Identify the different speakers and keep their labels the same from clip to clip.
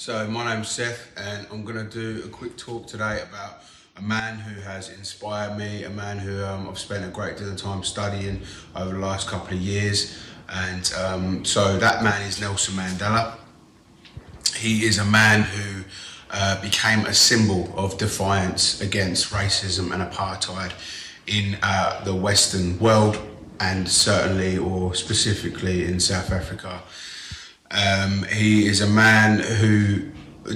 Speaker 1: So my name's Seth and I'm going to do a quick talk today about a man who has inspired me, a man who I've spent a great deal of time studying over the last couple of years. And so that man is Nelson Mandela. He is a man who became a symbol of defiance against racism and apartheid in the Western world, and certainly or specifically in South Africa. He is a man who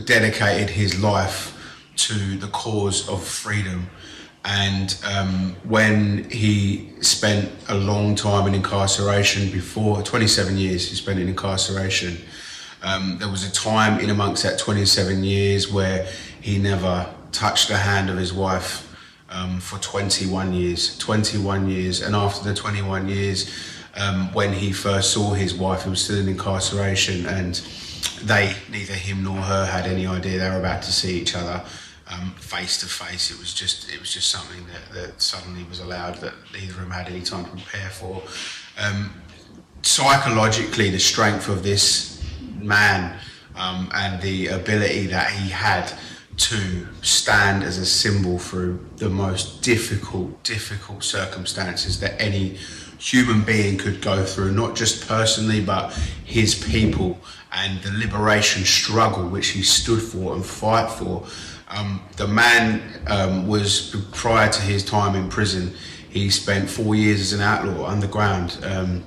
Speaker 1: dedicated his life to the cause of freedom, and when he spent a long time in incarceration, before 27 years he spent in incarceration, there was a time in amongst that 27 years where he never touched the hand of his wife for 21 years. 21 years, and after the 21 years, when he first saw his wife, he was still in incarceration, and neither him nor her had any idea they were about to see each other face to face. It was just something that suddenly was allowed, that neither of them had any time to prepare for. Psychologically, the strength of this man and the ability that he had to stand as a symbol through the most difficult circumstances that any human being could go through, not just personally but his people, and the liberation struggle which he stood for and fight for. The man was, prior to his time in prison, he spent 4 years as an outlaw underground, and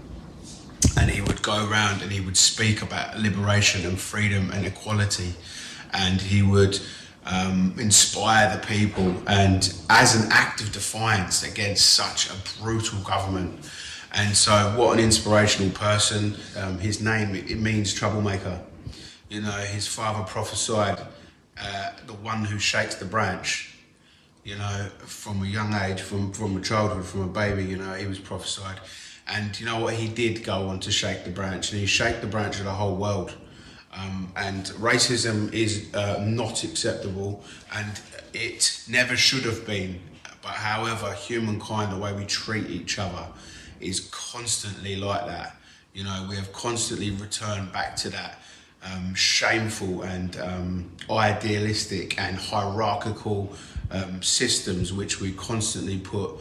Speaker 1: he would go around and he would speak about liberation and freedom and equality, and he would inspire the people, and as an act of defiance against such a brutal government. And so what an inspirational person. His name, it means troublemaker. You know, his father prophesied the one who shakes the branch, you know, from a young age, from a childhood, from a baby, you know, he was prophesied. And you know what, he did go on to shake the branch, and he shake the branch of the whole world. And racism is not acceptable, and it never should have been. But however, humankind, the way we treat each other, is constantly like that. You know, we have constantly returned back to that shameful and idealistic and hierarchical systems which we constantly put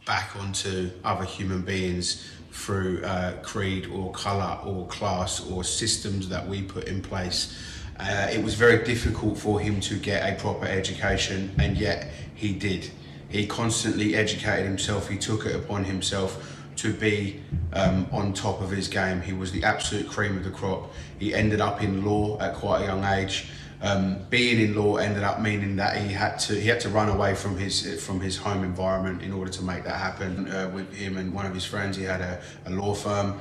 Speaker 1: back onto other human beings through creed or colour or class or systems that we put in place. It was very difficult for him to get a proper education, and yet he did. He constantly educated himself. He took it upon himself to be on top of his game. He was the absolute cream of the crop. He ended up in law at quite a young age. Being in law ended up meaning that he had to run away from his home environment in order to make that happen. With him and one of his friends, he had a law firm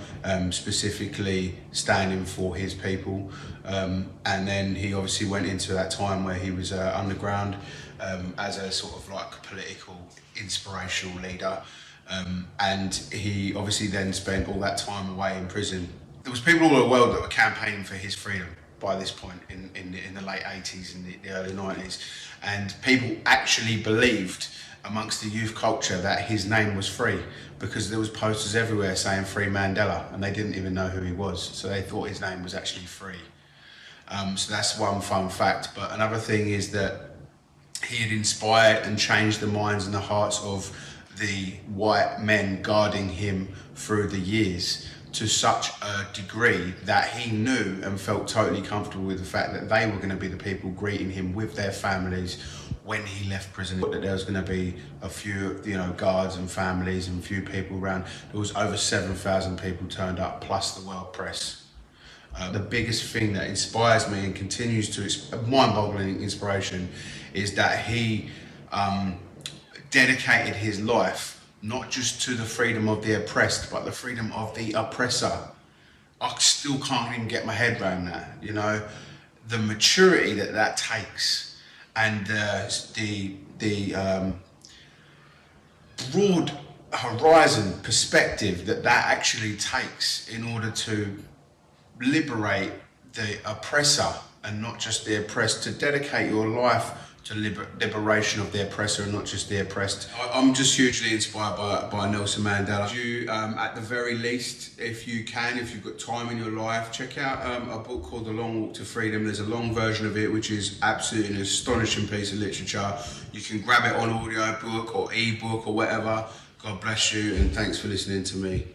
Speaker 1: specifically standing for his people, and then he obviously went into that time where he was underground as a sort of like political inspirational leader, and he obviously then spent all that time away in prison. There was people all over the world that were campaigning for his freedom by this point in the late 80s and the early 90s, and people actually believed amongst the youth culture that his name was free, because there was posters everywhere saying "Free Mandela," and they didn't even know who he was, so they thought his name was actually free. So that's one fun fact. But another thing is that he had inspired and changed the minds and the hearts of the white men guarding him through the years, to such a degree that he knew and felt totally comfortable with the fact that they were going to be the people greeting him with their families when he left prison. That there was going to be a few, you know, guards and families and a few people around. There was over 7,000 people turned up, plus the world press. The biggest thing that inspires me and continues to mind-boggling inspiration is that he dedicated his life not just to the freedom of the oppressed, but the freedom of the oppressor. I still can't even get my head around that, you know, the maturity that takes, and the broad horizon perspective that actually takes in order to liberate the oppressor and not just the oppressed, to dedicate your life liberation of the oppressor and not just the oppressed. I'm just hugely inspired by Nelson Mandela. You, at the very least, if you've got time in your life, check out a book called The Long Walk to Freedom. There's a long version of it, which is absolutely an astonishing piece of literature. You can grab it on audio book or ebook or whatever. God bless you, and thanks for listening to me.